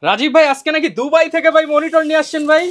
রাজীব ভাই আজকে নাকি দুবাই থেকে ভাই মনিটর নিয়ে আসছেন ভাই।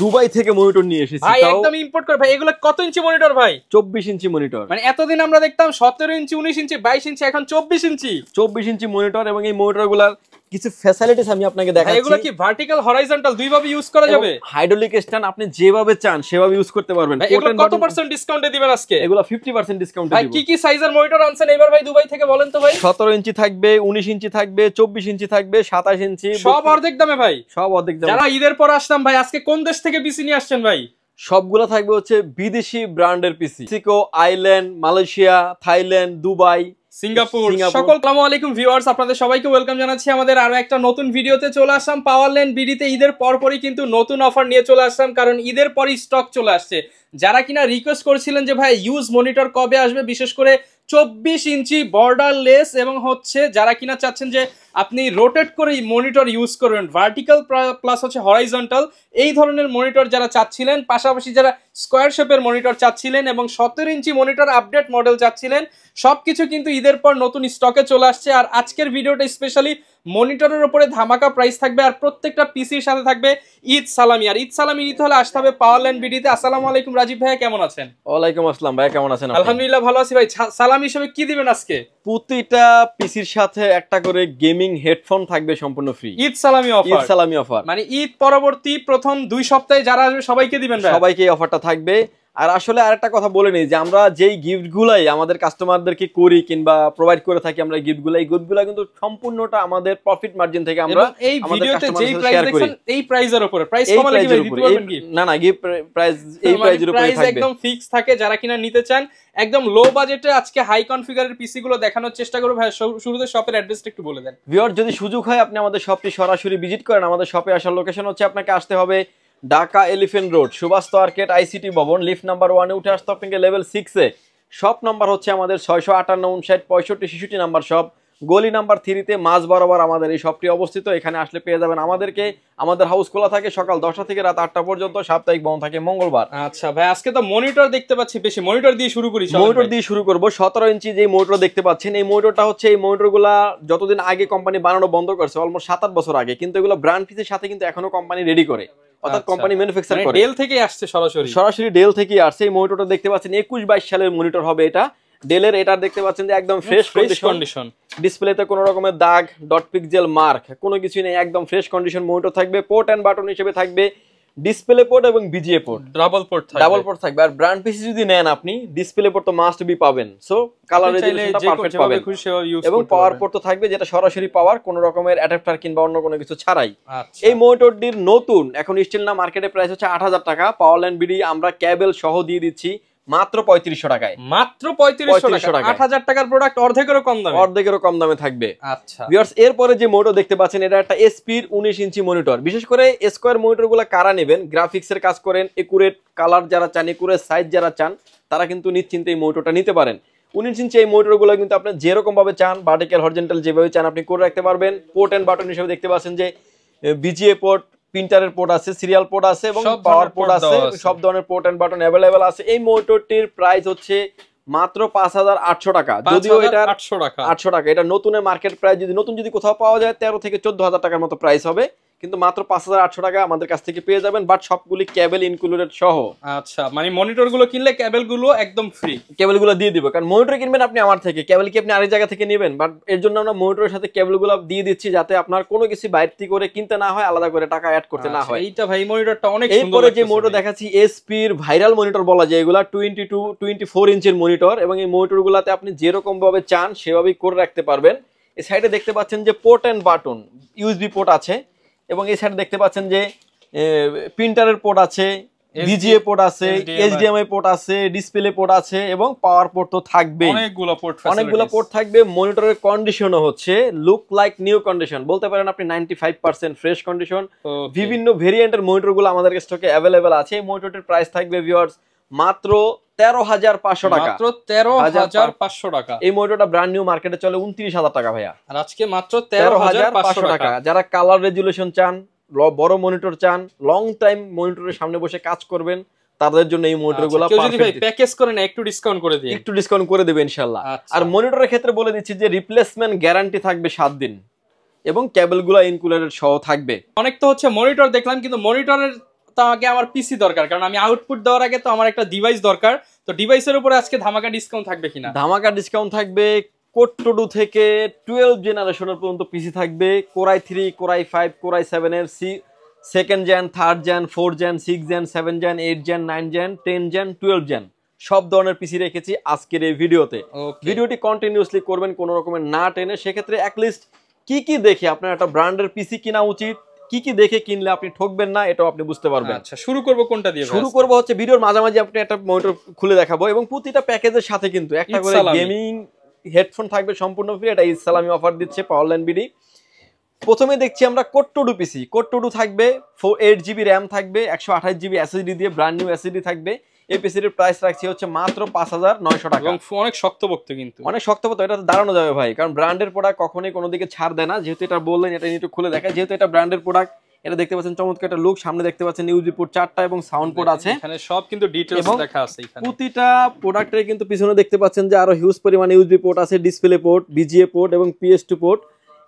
দুবাই থেকে মনিটর নিয়ে এসেছি ভাই একদম ইম্পোর্ট করে। ভাই এগুলো কত ইঞ্চি মনিটর ভাই? 24 ইঞ্চি মনিটর। মানে এতদিন আমরা দেখতাম 17 ইঞ্চি 19 ইঞ্চি 22 ইঞ্চি, এখন 24 ইঞ্চি। 24 ইঞ্চি মনিটর এবং এই মনিটরগুলোর কিছু ফ্যাসিলিটিস আমি আপনাকে দেখাচ্ছি। এগুলো কি ভার্টিক্যাল হরাইজন্টাল দুই ভাবে ইউজ করা যাবে? হাইড্রোলিক স্ট্যান্ড আপনি যেভাবে চান সেভাবে ইউজ করতে পারবেন। এগুলো কত % ডিসকাউন্টে দিবেন আজকে? এগুলো 50% ডিসকাউন্টে দিব। ভাই কি কি সাইজের মনিটর আনছেন এবার ভাই দুবাই থেকে বলেন তো ভাই? 17 ইঞ্চি থাকবে, 19 ইঞ্চি থাকবে, 24 ইঞ্চি থাকবে, 27 ইঞ্চি, সব অর্ধেক দামে ভাই। সব অর্ধেক দামে। যারা ঈদের পর আসলাম ভাই, আজকে কোন দেশ থেকে পিসি নিয়ে আসছেন ভাই? সবগুলো থাকবে হচ্ছে বিদেশি ব্র্যান্ডের PC. Mexico, island, Malaysia, Thailand, Dubai, Singapore. সকল আসসালামু আলাইকুম ভিউয়ার্স, আপনাদের সবাইকে ওয়েলকাম জানাচ্ছি আমাদের আরো একটা নতুন ভিডিওতে। চলে আসলাম পাওয়ারল্যান্ড বিডিতে। ঈদের পরপরই কিন্তু নতুন অফার নিয়ে চলে আসলাম, কারণ ঈদের পরই স্টক চলে আসছে। যারা কিনা রিকোয়েস্ট করেছিলেন যে ভাই ইউজ মনিটর কবে আসবে, বিশেষ করে 24 ইঞ্চি বর্ডারলেস, এবং হচ্ছে যারা কিনা চাচ্ছেন যে আপনি রোটেট করে মনিটর ইউজ করবেন, ভার্টিক্যাল প্লাস হচ্ছে হরাইজন্টাল, এই ধরনের মনিটর যারা চাচ্ছিলেন, পাশাপাশি যারা স্কোয়ার শেপের মনিটর চাচ্ছিলেন এবং 17 ইঞ্চি মনিটর আপডেট মডেল চাচ্ছিলেন, সবকিছু কিন্তু ঈদের পর নতুন স্টকে চলে আসছে। আর আজকের ভিডিওটা স্পেশালি মনিটরের উপরে ধামাকা প্রাইস থাকবে, আর প্রত্যেকটা পিসির সাথে থাকবে ঈদ সালামি। আর ঈদ সালামি নিতে হলে আসতে হবে পাওয়ারল্যান্ড বিডিতে। আসসালামু আলাইকুম রাজীব ভাই, কেমন আছেন? ওয়ালাইকুম আসসালাম ভাই, কেমন আছেন? আলহামদুলিল্লাহ ভালো আছি ভাই। সালাম হিসেবে কি দিবেন আজকে? প্রতিটা পিসির সাথে একটা করে গেমিং হেডফোন থাকবে সম্পূর্ণ ফ্রি। ঈদ সালামি অফার। ঈদ সালামি অফার মানে ঈদ পরবর্তী প্রথম 2 সপ্তাহে যারা আসবে সবাইকে দিবেন ভাই? সবাইকে এই অফারটা থাকবে। আর আসলে আরেকটা কথা বলে নেই যে আমরা যেই গিফটগুলাই আমাদের কাস্টমারদেরকে করি কিংবা প্রোভাইড করে থাকি, আমরা এই গিফটগুলো কিন্তু সম্পূর্ণটা আমাদের প্রফিট মার্জিন থেকে আমরা এই ভিডিওতে যেই প্রাইস দেখছেন এই প্রাইসের উপরে, প্রাইস কমালে কি দিতে পারবেন কি? না না, গিফট প্রাইস এই প্রাইসের উপরে থাকবে, একদম ফিক্স থাকে। যারা কিনা নিতে চান একদম লো বাজেটে আজকে হাই কনফিগারের পিসি গুলো দেখানোর চেষ্টা করব। ভাই শুরুতে শপের অ্যাড্রেসটা একটু বলে দেন। ভিউয়ার যদি সুযোগ হয় আপনি আমাদের শপটি সরাসরি ভিজিট করেন। আমাদের শপে আসার লোকেশন হচ্ছে, আপনাকে আসতে হবে Dhaka Elephant Road, Subhash Market, ICT ভবন, লিফট নাম্বার 1 এ উঠে আসতে আপনাকে লেভেল 6 এ। শপ নাম্বার হচ্ছে আমাদের 658 59 65 66 নাম্বার শপ, গলি নাম্বার 3 তে মাঝ বরাবর আমাদের এই শপটি অবস্থিত। এখানে আসলে পেয়ে যাবেন আমাদেরকে। আমাদের হাউস খোলা থাকে সকাল 10টা থেকে রাত 8টা পর্যন্ত, সাপ্তাহিক বন্ধ থাকে মঙ্গলবার। আচ্ছা ভাই, আজকে তো মনিটর দেখতে পাচ্ছি, বেশি মনিটর দিয়ে শুরু করি। মনিটর দিয়ে শুরু করব। 17 ইঞ্চি যে মনিটর দেখতে পাচ্ছেন, এই মনিটরটা হচ্ছে, এই মনিটরগুলা যতদিন আগে কোম্পানি বানানো বন্ধ করছে, অলমোস্ট 7-8 বছর আগে, কিন্তু এগুলো ব্র্যান্ড পিসের সাথে কিন্তু এখনো কোম্পানি রেডি করে, অর্থাৎ কোম্পানি ম্যানুফ্যাকচার করে। ডেল থেকে আসছে, সরাসরি ডেল থেকে আসছে। এই মনিটরটা দেখতে পাচ্ছেন 21-22 সালের মনিটর হবে এটা, ডেলের। এটা দেখতে পাচ্ছেন যে একদম ফ্রেশ কন্ডিশন, ডিসপ্লেতে কোনো রকমের দাগ, ডট পিক্সেল মার্ক কোনো কিছু নেই, একদম ফ্রেশ কন্ডিশন মনিটর থাকবে। পোর্ট এন্ড বাটন হিসেবে থাকবে ডিসপ্লে পোর্ট এবং বিজিএ পোর্ট, ডাবল পোর্ট থাকবে। আর ব্র্যান্ড পিসি যদি নেন আপনি, ডিসপ্লে পোর্ট তো মাস্ট বি পাবেন, সো কালার রেজোলিউশনটা পারফেক্ট পাবেন, এবং পাওয়ার পোর্ট তো থাকবে, যেটা সরাসরি পাওয়ার, কোনো রকমের অ্যাডাপ্টার কিংবা অন্য কোনো কিছু ছাড়াই। এই মনিটরটির নতুন এখন স্টিল না মার্কেটে প্রাইস হচ্ছে 8000 টাকা। পাওয়ারল্যান্ড বিডি আমরা কেবল সহ দিয়ে দিচ্ছি মাত্র 3500 টাকায়। মাত্র 3500 টাকা। 8000 টাকার প্রোডাক্ট অর্ধেকেরও কম দামে থাকবে। আচ্ছা ভিউয়ার্স, এরপরে যে মনিটর দেখতে পাচ্ছেন, এটা একটা এসপির 19 ইঞ্চি মনিটর। বিশেষ করে স্কয়ার মনিটরগুলো কারা নেবেন, গ্রাফিক্সের কাজ করেন, একুরেট কালার যারা চান, একুরেট সাইজ যারা চান, তারা কিন্তু নিশ্চিন্তে এই মনিটরটা নিতে পারেন। 19 ইঞ্চি এই মনিটরগুলো কিন্তু আপনি যেরকম ভাবে চান, ভার্টিক্যাল হরিজন্টাল যেভাবে চান আপনি করে রাখতে পারবেন। পোর্ট এন্ড বাটন হিসেবে দেখতে পাচ্ছেন যে বিজিএ পোর্ট, প্রিন্টারের পোর্ট আছে, সিরিয়াল পোর্ট আছে, এবং পাওয়ার পোর্ট আছে, সব ধরনের পোর্ট এন্ড বাটন अवेलेबल আছে। এই মনিটরটির প্রাইস হচ্ছে মাত্র 5800 টাকা। যদিও এটা 800 টাকা, এটা নতুনের মার্কেট প্রাইস যদি কোথাও পাওয়া যায় 13 থেকে 14000 টাকার মতো প্রাইস হবে, কিন্তু মাত্র 5800 টাকা আমাদের কাছ থেকে পেয়ে যাবেন, বাট সবগুলি কেবল ইনক্লুডেড সহ। আচ্ছা, মানে মনিটর গুলো কিনলে কেবল গুলো একদম ফ্রি, কেবল গুলো দিয়ে দিব। কারণ মনিটর কিনবেন আপনি আমার থেকে, কেবল কি আপনি আরেক জায়গা থেকে নেবেন, বাট এর জন্য আমরা মনিটরের সাথে কেবল গুলো দিয়ে দিচ্ছি, যাতে আপনার কোনো কিছু বাইরে করে কিনতে না হয়, আলাদা করে টাকা অ্যাড করতে না হয়। এইটা ভাই মনিটরটা অনেক সুন্দর। এরপরে যে মনিটর দেখাচ্ছি, এসপির ভাইরাল মনিটর বলা যায় এগুলা, 22-24 ইঞ্চির মনিটর, এবং এই মনিটর গুলাতে আপনি যেরকম ভাবে চান সেভাবেই করে রাখতে পারবেন। এই সাইডে দেখতে পাচ্ছেন যে port and button, USB port আছে, এবং এই সাইডে দেখতে পাচ্ছেন যে প্রিন্টারের পোর্ট আছে, বিজিএ পোর্ট আছে, এইচডিএমআই পোর্ট আছে, ডিসপ্লে পোর্ট আছে, এবং পাওয়ার পোর্ট তো থাকবে, অনেকগুলো পোর্ট থাকবে। মনিটরের কন্ডিশনও হচ্ছে লুক লাইক নিউ কন্ডিশন, বলতে পারেন আপনি 95% ফ্রেশ কন্ডিশন। বিভিন্ন ভেরিয়েন্টের মনিটরগুলো আমাদের স্টকে अवेलेबल আছে। এই মনিটরটির প্রাইস থাকবে ভিউয়ার্স মাত্র 13500 টাকা। মাত্র 13500 টাকা। এই মনিটরটা ব্র্যান্ড নিউ মার্কেটে চলে 29000 টাকা ভাইয়া, আর আজকে মাত্র 13500 টাকা। যারা কালার রেজোলিউশন চান, বড় মনিটর চান, লং টাইম মনিটরের সামনে বসে কাজ করবেন, তাদের জন্য এই মনিটরগুলো যদি ভাই প্যাকেজ করে না একটু ডিসকাউন্ট করে দিই, দেব ইনশাআল্লাহ। আর মনিটরের ক্ষেত্রে বলে দিচ্ছি যে রিপ্লেসমেন্ট গ্যারান্টি থাকবে 7 দিন। এবং কেবলগুলো ইনকুলেটেড সহ থাকবে। অনেক তো হচ্ছে মনিটর দেখলাম, কিন্তু মনিটরের তো আগে আমার পিসি দরকার, কারণ আমি আউটপুট দেওয়ার আগে তো আমার একটা ডিভাইস দরকার। তো ডিভাইসের উপরে আজকে ধামাকা ডিসকাউন্ট থাকবে কিনা? ধামাকা ডিসকাউন্ট থাকবে। কোর 2 থেকে 12 জেনারেশনের পর্যন্ত পিসি থাকবে। কোরাই 3, কোরাই 5, কোরাই 7 এর second gen, third gen, 4 gen, 6 gen, 7 gen, 8 gen, 9 gen, 10 gen, 12 gen সব ধরনের পিসি রেখেছি আজকের এই ভিডিওতে। ভিডিওটি কন্টিনিউয়াসলি করবেন কোনো রকমের না টেনে। সেক্ষেত্রে অ্যাটলিস্ট কি কি দেখে আপনার একটা ব্র্যান্ডের পিসি কিনা উচিত, কি কি দেখে কিনলে আপনি ঠকবেন না, এটাও আপনি বুঝতে পারবেন। আচ্ছা, শুরু করব কোনটা দিয়ে? শুরু করব হচ্ছে ভিডিওর মাঝামাঝি আপনি একটা মনিটর খুলে দেখাবো, এবং প্রতিটা প্যাকেজের সাথে কিন্তু একটা করে গেমিং হেডফোন থাকবে সম্পূর্ণ ফ্রি। এটা ঈদ সালামি অফার দিচ্ছে পাওয়ারল্যান্ড বিডি। প্রথমে দেখছি আমরা কোর 2 পিসি। কোর 2 থাকবে 8 জিবি র্যাম থাকবে, 128 জিবি এসএসডি দিয়ে ব্র্যান্ড নিউ এসএসডি থাকবে। এই পিসির প্রাইস রাখছি হচ্ছে মাত্র 5900 টাকা। এবং অনেক শক্তপোক্ত, কিন্তু অনেক শক্তপোক্ত, এটা দাঁড়ানো যাবে ভাই, কারণ ব্র্যান্ডের প্রোডাক্ট কখনোই কোনো দিকে ছাড় দেয় না। যেহেতু এটা বললেন, এটা নিয়ে একটু খুলে দেখায়। যেহেতু এটা ব্র্যান্ডের প্রোডাক্ট, এটা দেখতে পাচ্ছেন চমৎকার একটা লুক। সামনে দেখতে পাচ্ছেন ইউএসবি পোর্ট 4টা এবং সাউন্ড পোর্ট আছে। এখানে সব কিন্তু ডিটেইলস লেখা আছে। এখানে প্রতিটা প্রোডাক্টের কিন্তু পিছনে দেখতে পাচ্ছেন যে আরো হিউজ পরিমাণে ইউএসবি পোর্ট আছে, ডিসপ্লে পোর্ট, বিজিএ পোর্ট এবং PS2 পোর্ট।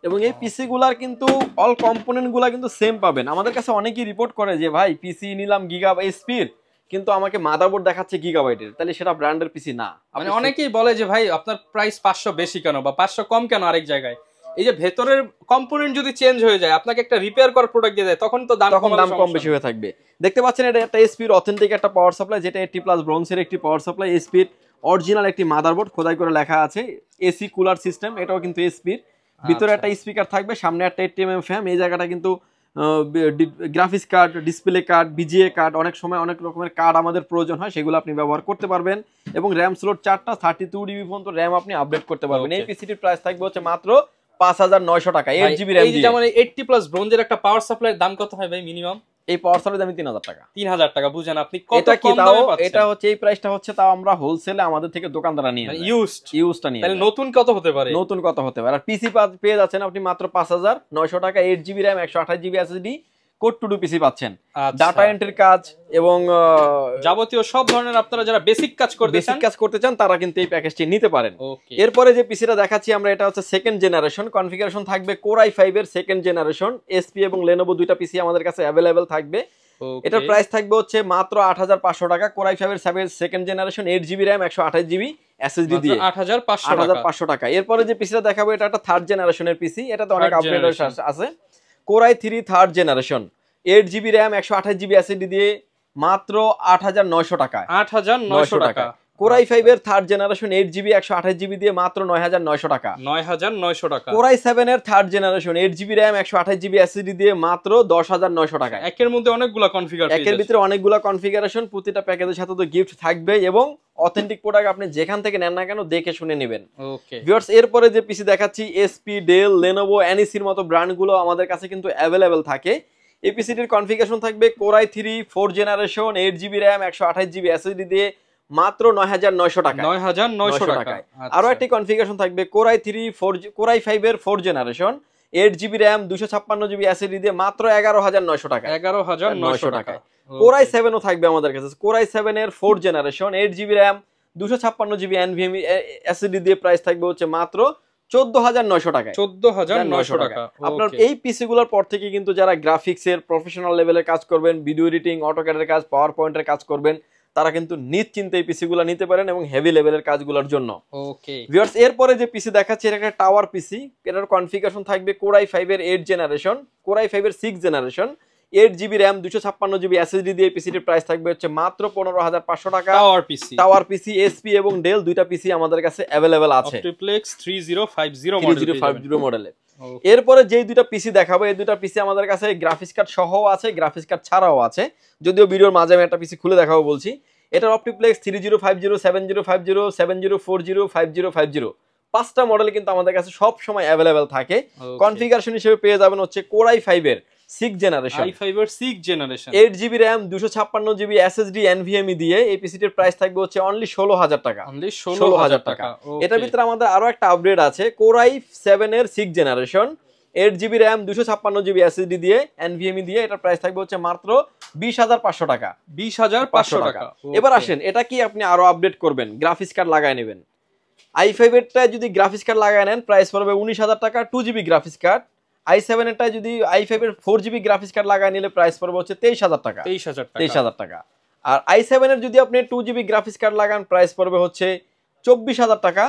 এবং এই পিসি গুলার কিন্তু অল কম্পোনেন্ট গুলা কিন্তু সেম পাবেন। আমাদের কাছে অনেকেই রিপোর্ট করে যে ভাই পিসি নিলাম গিগাবাইট স্পিড, কিন্তু আমাকে মাদারবোর্ড দেখাচ্ছে গিগাবাইটের, তাহলে সেটা ব্র্যান্ডের পিসি না। মানে অনেকেই বলে যে ভাই আপনার প্রাইস 500 বেশি কেন বা 500 কম কেন আরেক জায়গায়। এই যে ভেতরের কম্পোনেন্ট যদি চেঞ্জ হয়ে যায়, আপনাকে একটা রিপেয়ার করার প্রোডাক্ট দিয়ে দেয়, তখন তো দাম কম বেশি হয়ে থাকবে। দেখতে পাচ্ছেন এটা একটা এসপির অথেন্টিক একটা পাওয়ার সাপ্লাই, যেটা 80+ ব্রোঞ্জের একটি পাওয়ার সাপ্লাই। এসপির অরিজিনাল একটি মাদারবোর্ড খোদাই করে লেখা আছে, এসি কুলার সিস্টেম, এটাও কিন্তু এসপির। ভিতরে একটা স্পিকার থাকবে, সামনে একটা 80mm ফ্যান। এই জায়গাটা কিন্তু graphics card, display card, VGA card, অনেক সময় অনেক রকমের কার্ড আমাদের প্রয়োজন হয়, সেগুলো আপনি ব্যবহার করতে পারবেন। এবং র্যাম স্লট 4টা, 32 জিবি পর্যন্ত র্যাম আপনি আপডেট করতে পারবেন। এই পিসিটির প্রাইস থাকবে হচ্ছে মাত্র 5900 টাকা, 8 জিবি র্যাম দিয়ে। যেমন 80+ ব্রোঞ্জের একটা পাওয়ার সাপ্লাইয়ের দাম কত হয় ভাই মিনিমাম? এই পাওয়ার সাপ্লাই দাম 3000 টাকা। 3000 টাকা, বুঝেন আপনি কত কম দামে পাচ্ছেন। এটা হচ্ছে এই প্রাইসটা হচ্ছে তাও আমরা হোলসেলে আমাদের থেকে দোকানদাররা নিয়ে ইউজটা নিয়ে। তাহলে নতুন কত হতে পারে? নতুন কত হতে পারে? আর পিসি পেয়ে যাচ্ছেন আপনি মাত্র 5900 টাকা, 8 GB RAM, 128 GB SSD, core 2 পিসি পাচ্ছেন। ডাটা এন্ট্রির কাজ এবং যাবতীয় সব ধরনের আপনারা যারা বেসিক কাজ করতে চান তারা কিন্তু এই প্যাকেজটি নিতে পারেন। এরপরে যে পিসিটা দেখাচ্ছি আমরা, এটা হচ্ছে সেকেন্ড জেনারেশন। কনফিগারেশন থাকবে কোরাই 5 এর সেকেন্ড জেনারেশন। এসপি এবং লেনোভো দুইটা পিসি আমাদের কাছে অ্যাভেলেবেল থাকবে। এটার প্রাইস থাকবে হচ্ছে মাত্র 8500 টাকা। কোরাই 5 এর second generation, 8 GB RAM, 128 GB SSD দিয়ে 8500 টাকা। এরপরে যে পিসিটা দেখাবো, এটা একটা থার্ড জেনারেশনের পিসি। এটাতে অনেক আপডেট আছে। Core i 3 third generation, 8 GB RAM, 128 GB SSD দিয়ে মাত্র 8900 টাকা। 8900 টাকা। কোরাই 5 এর থার্ড জেনারেশন, 8 জিবি 128 জিবি দিয়ে মাত্র 9900 টাকা। 9900 টাকা। কোরাই 7 এর third generation, 8 GB RAM, 128 GB SSD দিয়ে মাত্র 10900 টাকা। একের মধ্যে অনেকগুলা কনফিগারেশন, একের ভিতরে অনেকগুলা কনফিগারেশন। প্রতিটা প্যাকেজের সাথে তো গিফট থাকবে, এবং অথেন্টিক প্রোডাক্ট আপনি যেখান থেকে নেন না কেন দেখে শুনে নেবেন। ওকে ভিউয়ার্স, এরপরে যে পিসি দেখাচ্ছি, এসপি, ডেল, লেনোভো, এনইসির মতো ব্র্যান্ডগুলো আমাদের কাছে কিন্তু অ্যাভেলেবেল থাকে। এই পিসিটির কনফিগারেশন থাকবে core i 3 4 generation, 8 GB RAM, 128 GB SSD দিয়ে মাত্র 9900 টাকা। 9900 টাকা। আরো একটি কনফিগারেশন থাকবে কোরাই 5 এর 4 generation, 8 GB RAM, 256 GB SSD দিয়ে মাত্র 11900 টাকা। 11900 টাকা। কোরাই 7 ও থাকবে আমাদের কাছে। কোরাই 7 এর 4 generation, 8 GB RAM, 256 GB NVMe SSD দিয়ে প্রাইস থাকবে হচ্ছে মাত্র 14900 টাকা। 14900 টাকা। আপনার এই পিসি গুলোর পর থেকে কিন্তু যারা গ্রাফিক্সের প্রফেশনাল লেভেলের কাজ করবেন, ভিডিও এডিটিং, অটোক্যাডের কাজ, পাওয়ার পয়েন্টের কাজ করবেন, তারা কিন্তু নিশ্চিন্তে এই পিসি গুলো নিতে পারেন এবং হেভি লেভেলের কাজগুলোর জন্য। ওকে ভিউয়ার্স, এরপরে যে পিসি দেখাচ্ছি, এটা একটা টাওয়ার পিসি। এটার কনফিগারেশন থাকবে কোরাই 5 এর 8 জেনারেশন, কোরাই 5 এর 6 generation, 8 GB RAM, 256 GB SSD দিয়ে পিসিটির প্রাইস থাকবে হচ্ছে মাত্র 15500 টাকা। টাওয়ার পিসি এসপি এবং ডেল দুইটা পিসি আমাদের কাছে अवेलेबल আছে। অপটিপ্লেক্স 3050 মডেলে। এরপরে যেই দুইটা পিসি দেখাবো, এই দুইটা পিসি আমাদের কাছে গ্রাফিক্স কার্ড সহ আছে, গ্রাফিক্স কার্ড ছাড়াও আছে। যদিও ভিডিওর মাঝে আমি একটা পিসি খুলে দেখাবো বলছি। এটার অপটিপ্লেক্স 3050, 7050, 7040, 5050 পাঁচটা মডেল কিন্তু আমাদের কাছে সব সময় अवेलेबल থাকে। কনফিগারেশন হিসেবে পেয়ে যাবেন হচ্ছে কোরাই 5 এর 6 generation, 8 GB RAM, 256 GB SSD NVMe দিয়ে এই পিসিটির প্রাইস থাকবে হচ্ছে অনলি 16000 টাকা। 16000 টাকা। এটার ভিতরে আমাদের আরো একটা আপডেট আছে, কোরাই 7 এর 6 generation, 8 GB RAM, 256 GB SSD দিয়ে এনভিএমই দিয়ে এটার প্রাইস থাকবে হচ্ছে মাত্র 20500 টাকা। 20500 টাকা। এবার আসেন, এটা কি আপনি আরো আপডেট করবেন, গ্রাফিক্স কার্ড লাগায় নেবেন। i5 এরটা যদি গ্রাফিক্স কার্ড লাগায় নেন প্রাইস পড়বে 19000 টাকা, 2 জিবি গ্রাফিক্স কার্ড। i7 এরটা যদি i5 এর 4GB গ্রাফিক্স কার্ড লাগায় নিলে প্রাইস পড়বে হচ্ছে 23000 টাকা। 23000 টাকা। আর i7 এর যদি আপনি 2GB গ্রাফিক্স কার্ড লাগান প্রাইস পড়বে হচ্ছে 24000 টাকা।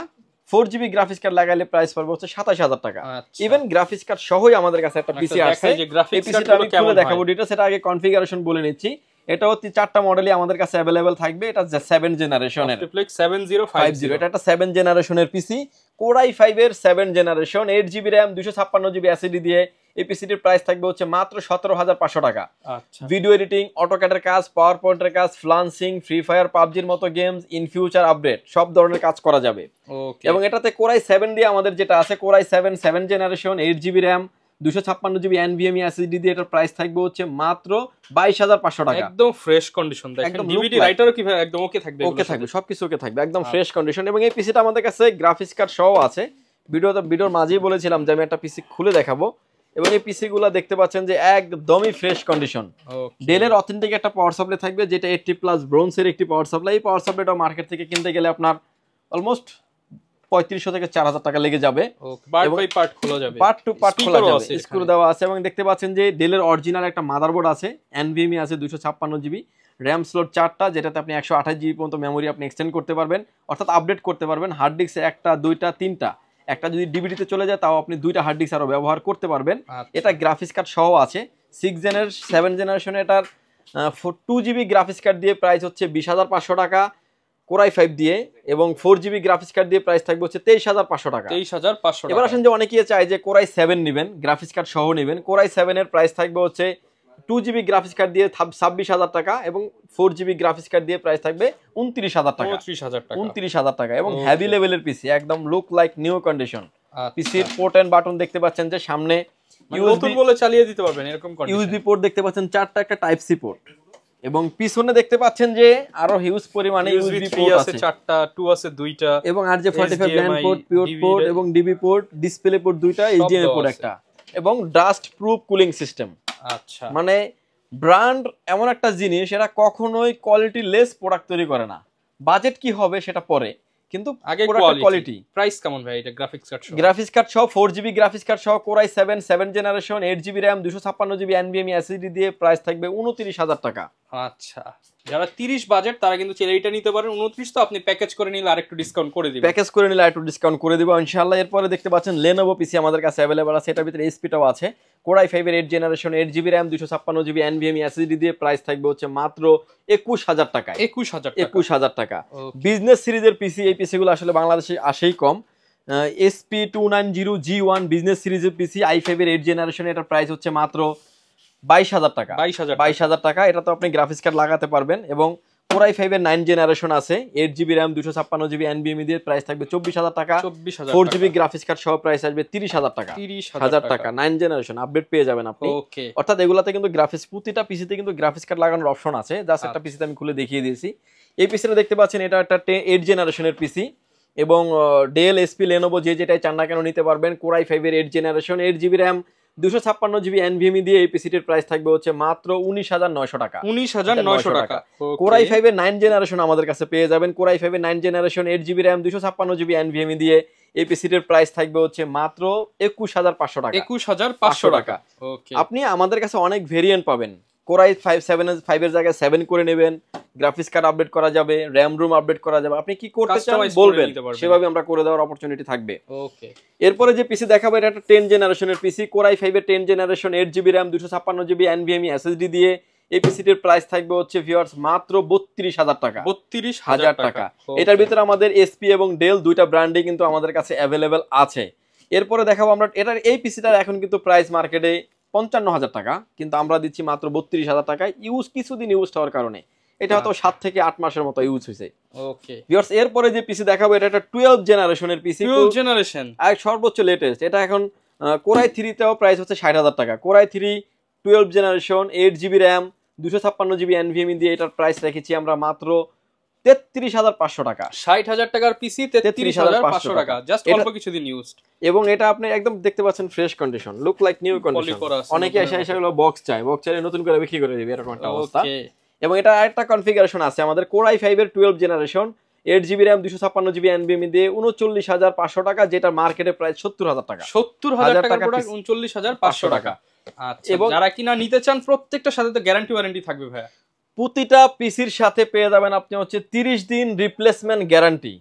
4GB গ্রাফিক্স কার্ড লাগাইলে প্রাইস পড়বে হচ্ছে 27000 টাকা। ইভেন গ্রাফিক্স কার্ড সহই আমাদের কাছে একটা পিসি আছে, এই পিসিটা আমি খুলে দেখাবো ডিটেইলস। এটা আগে কনফিগারেশন বলে নিচ্ছি। এটাও 4টা মডেলই আমাদের কাছে अवेलेबल থাকবে। এটা 7 জেনারেশনের Optiplex 7050, এটা একটা 7 জেনারেশনের পিসি, Core i5 এর 7 generation, 8GB RAM 256GB SSD দিয়ে এই পিসিটির প্রাইস থাকবে হচ্ছে মাত্র 17500 টাকা। আচ্ছা, ভিডিও এডিটিং, অটোক্যাডের কাজ, পাওয়ার পয়েন্টের কাজ, ফ্লান্সিং, ফ্রি ফায়ার, পাবজির মতো গেমস, ইন ফিউচার আপডেট সব ধরনের কাজ করা যাবে। ওকে। এবং এটাতে Core i7 দিয়ে আমাদের যেটা আছে Core i7 7 generation, 8GB RAM 256GB NVMe SSD দিয়ে এটার প্রাইস থাকবে হচ্ছে মাত্র 22500 টাকা। একদম ফ্রেশ কন্ডিশন, দেখেন ডিভিডি রাইটারও কি একদম ওকে থাকবে, ওকে থাকবে, সবকিছু ওকে থাকবে, একদম ফ্রেশ কন্ডিশন। এবং এই পিসিটা আমাদের কাছে গ্রাফিক্স কার্ড সহ আছে। ভিডিওর মাঝেই বলেছিলাম যে আমি একটা পিসি খুলে দেখাবো, এবং এই পিসি গুলা দেখতে পাচ্ছেন যে একদমই ফ্রেশ কন্ডিশন। ডেলের অথেন্টিক একটা পাওয়ার সাপ্লাই থাকবে, যেটা 80+ ব্রোঞ্জের একটি পাওয়ার সাপ্লাই। এই পাওয়ার সাপ্লাইটা মার্কেট থেকে কিনতে গেলে আপনার অলমোস্ট 3500 থেকে 4000 টাকা লেগে যাবে। পার্ট বাই পার্ট খোলা যাবে, পার্ট টু পার্ট খোলা যাবে, স্ক্রু দেওয়া আছে। এবং দেখতে পাচ্ছেন যে ডেলের অরিজিনাল একটা মাদারবোর্ড আছে, NVMe আছে 256GB, RAM স্লট 4টা, যেটাতে আপনি 128GB পর্যন্ত মেমোরি আপনি এক্সটেন্ড করতে পারবেন, অর্থাৎ আপডেট করতে পারবেন। হার্ড ডিস্কে 1টা 2টা 3টা, একটা যদি ডিভিডিতে চলে যায় তাও আপনি 2টা হার্ড ডিস্ক আরো ব্যবহার করতে পারবেন। এটা গ্রাফিক্স কার্ড সহ আছে 7 জেনারেশনে। এটার 2GB গ্রাফিক্স কার্ড দিয়ে প্রাইস হচ্ছে 20500 টাকা Core i5 দিয়ে, এবং 4GB গ্রাফিক্স কার্ড দিয়ে প্রাইস থাকবে হচ্ছে 23500 টাকা। 23500 টাকা। এবার আসেন যে অনেকেই চায় যে Core i7 নেবেন, গ্রাফিক্স কার্ড সহ নেবেন। Core i7 এর প্রাইস থাকবে হচ্ছে 2GB গ্রাফিক্স কার্ড দিয়ে 26000 টাকা, এবং 4GB গ্রাফিক্স কার্ড দিয়ে প্রাইস থাকবে 29000 টাকা। 29000 টাকা। এবং হেভি লেভেলের পিসি, একদম লুক লাইক নিউ কন্ডিশন। পিসির পোর্ট এন্ড বাটন দেখতে পাচ্ছেন যে সামনে নতুন বলে চালিয়ে দিতে পারবেন এরকম কন্ডিশন। ইউএসবি পোর্ট দেখতে পাচ্ছেন 4টা, একটা টাইপ সি পোর্ট, এবং পিছনে দেখতে পাচ্ছেন যে আরো হিউজ পরিমাণে ইউএসবি পোর্ট আছে 4টা, 2 আছে 2টা, এবং RJ45 LAN port, pure port, এবং ডিবি পোর্ট, ডিসপ্লে পোর্ট 2টা, এইচডিএমআই পোর্ট একটা, এবং ডাস্ট প্রুফ কুলিং সিস্টেম। আচ্ছা, মানে ব্র্যান্ড এমন একটা জিনিস, এটা কখনোই কোয়ালিটি লেস প্রোডাক্ট তৈরি করে না। বাজেট কি হবে সেটা পরে, কিন্তু আগে কোয়ালিটি। প্রাইস কেমন ভাই এটা গ্রাফিক্স কার্ড সহ? গ্রাফিক্স কার্ড সহ 4GB গ্রাফিক্স কার্ড সহ Core i7 7 generation, 8GB RAM 256GB NVMe SSD দিয়ে প্রাইস থাকবে 29000 টাকা। আচ্ছা, যারা 30 বাজেট তারা কিন্তু এইটা নিতে পারেন। 29 তো আপনি প্যাকেজ করে নিলে আরেকটু ডিসকাউন্ট করে দিবেন। প্যাকেজ করে নিলে আরেকটু ডিসকাউন্ট করে দিব ইনশাআল্লাহ। এরপরে দেখতে পাচ্ছেন Lenovo পিসি আমাদের কাছে अवेलेबल আছে, এটার ভিতরে HP-টাও আছে। Core i5 এর 8 generation, 8GB RAM 256GB NVMe SSD দিয়ে প্রাইস থাকবে হচ্ছে মাত্র 21000 টাকা। 21000 টাকা। বিজনেস সিরিজের পিসি, এই পিসিগুলো আসলে বাংলাদেশে আসেই কম। SP290G1 বিজনেস সিরিজের পিসি, i5 এর 8 জেনারেশন, এটার প্রাইস হচ্ছে মাত্র 22000 টাকা। 22000 টাকা। এটা তো আপনি গ্রাফিক্স কার্ড লাগাতে পারবেন। এবং Core i5 এর 9 জেনারেশন আছে, 8GB RAM 256GB NVMe দিয়ে প্রাইস থাকবে 24000 টাকা। 4GB গ্রাফিক্স কার্ড সহ প্রাইস আসবে 30000 টাকা। 30000 টাকা 9 জেনারেশন আপডেট পেয়ে যাবেন আপনি। অর্থাৎ এগুলাতে কিন্তু গ্রাফিক্স, প্রতিটা পিসিতে কিন্তু গ্রাফিক্স কার্ড লাগানোর অপশন আছে। জাস্ট একটা পিসিতে আমি খুলে দেখিয়ে দিয়েছি। এই পিসিটা দেখতে পাচ্ছেন, এটা একটা 8 জেনারেশনের পিসি, এবং ডেল, SP, Lenovo যে যেটাই চান না কেন নিতে পারবেন। Core i5 এর 8 generation, 8GB RAM 256GB NVMe দিয়ে এই পিসিটির প্রাইস থাকবে হচ্ছে মাত্র 19900 টাকা। 19900 টাকা। Core i5 এর 9 জেনারেশন আমাদের কাছে পেয়ে যাবেন। Core i5 এর 9 generation, 8GB RAM 256GB NVMe দিয়ে এই পিসিটির প্রাইস থাকবে হচ্ছে মাত্র 21500 টাকা। 21500 টাকা। ওকে, আপনি আমাদের কাছে অনেক ভেরিয়েন্ট পাবেন। Core i5 7 এর জায়গায় 7 করে নেবেন, গ্রাফিক্স কার্ড আপডেট করা যাবে, RAM রুম আপডেট করা যাবে। আপনি কি করতে চান বলবেন, সেভাবে আমরা করে দেওয়ার অপরচুনিটি থাকবে। ওকে, এরপরে যে পিসি দেখাবো এটা একটা 10 জেনারেশনের পিসি, Core i5 এর 10 generation, 8GB RAM 256GB NVMe SSD দিয়ে এই পিসিটির প্রাইস থাকবে হচ্ছে ভিউয়ার্স মাত্র 32000 টাকা। 32000 টাকা। এটার ভিতরে আমাদের SP এবং ডেল দুইটা ব্র্যান্ডই কিন্তু আমাদের কাছে अवेलेबल আছে। এরপরে দেখাবো আমরা এটার এই পিসিটার এখন কিন্তু প্রাইস মার্কেটে 55000 টাকা, কিন্তু আমরা দিচ্ছি মাত্র 32000 টাকায়। কিছুদিন ইউজ হওয়ার কারণে এটা হয়তো 7 থেকে 8 মাসের মতো ইউজ হয়েছে। ওকে ভিউয়ার্স, এরপরে যে পিসি দেখাবো এটা একটা 12 জেনারেশনের পিসি, 12 জেনারেশন আর সর্বোচ্চ লেটেস্ট। এটা এখন Core i3 তেও প্রাইস হচ্ছে 60000 টাকা। Core i3 12 generation, 8GB RAM 256GB NVMe দিয়ে এটার প্রাইস রেখেছি আমরা মাত্র 33500 টাকা। 60000 টাকার পিসি 33500 টাকা, জাস্ট অল্প কিছুদিন ইউজড। এবং এটা আপনি একদম দেখতে পাচ্ছেন fresh condition, look like new condition. অনেকে এসে এগুলো বক্স চায়, বক্স চাইলে নতুন করে বিক্রি করে দিবে, এরকম একটা অবস্থা। এবং এটা আরেকটা কনফিগারেশন আছে আমাদের Core i5 এর 12 generation, 8GB RAM 256GB NVMe দিয়ে 39,500 টাকা, যেটা মার্কেটে প্রায় 70,000 টাকা। 70,000 টাকার প্রোডাক্ট 39,500 টাকা। আচ্ছা, এবং যারা কিনা নিতে চান প্রত্যেকটার সাথে তো গ্যারান্টি ওয়ারেন্টি থাকবে ভাইয়া? প্রতিটা পিসির সাথে পেয়ে যাবেন আপনি হচ্ছে 30 দিন রিপ্লেসমেন্ট গ্যারান্টি,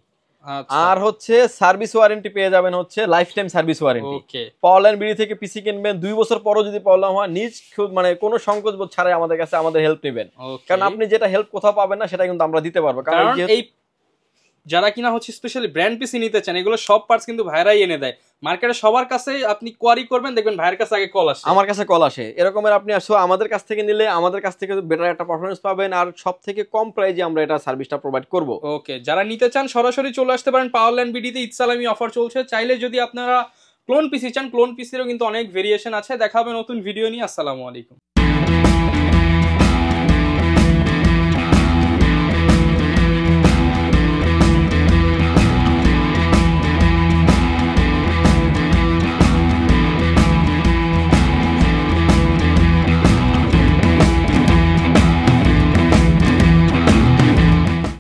আর হচ্ছে সার্ভিস ওয়ারেন্টি পেয়ে যাবেন হচ্ছে life time service warranty. Powerland BD থেকে পিসি কিনবেন 2 বছর পরও যদি প্রবলেম হয় নিজ মানে কোনো সংকোচ বোধ ছাড়াই আমাদের কাছে আমাদের হেল্প নেবেন, কারণ আপনি যেটা হেল্প কোথাও পাবেন না সেটা কিন্তু আমরা দিতে পারবো। কারণ এই যারা কিনা হচ্ছে স্পেশালি ব্র্যান্ড পিসি নিতে চান, এগুলো সব পার্টস কিন্তু ভাইরাই এনে দেয় মার্কেটে। সবার কাছে আপনি কোয়ারি করবেন, দেখবেন ভাইয়ের কাছে আগে কল আসে, আমার কাছে কল আসে এরকমের। আপনি আমাদের কাছ থেকে নিলে আমাদের কাছ থেকে বেটার একটা পারফরমেন্স পাবেন, আর সব থেকে কম প্রাইসে আমরা এটা সার্ভিসটা প্রোভাইড করব। ওকে, যারা নিতে চান সরাসরি চলে আসতে পারেন পাওয়ারল্যান্ড বিডিতে। ঈদ সালামি অফার চলছে, চাইলে যদি আপনারা ক্লোন পিসি চান, ক্লোন পিসিরও কিন্তু অনেক ভেরিয়েশন আছে। দেখা হবে নতুন ভিডিও নিয়ে। আসসালামু আলাইকুম।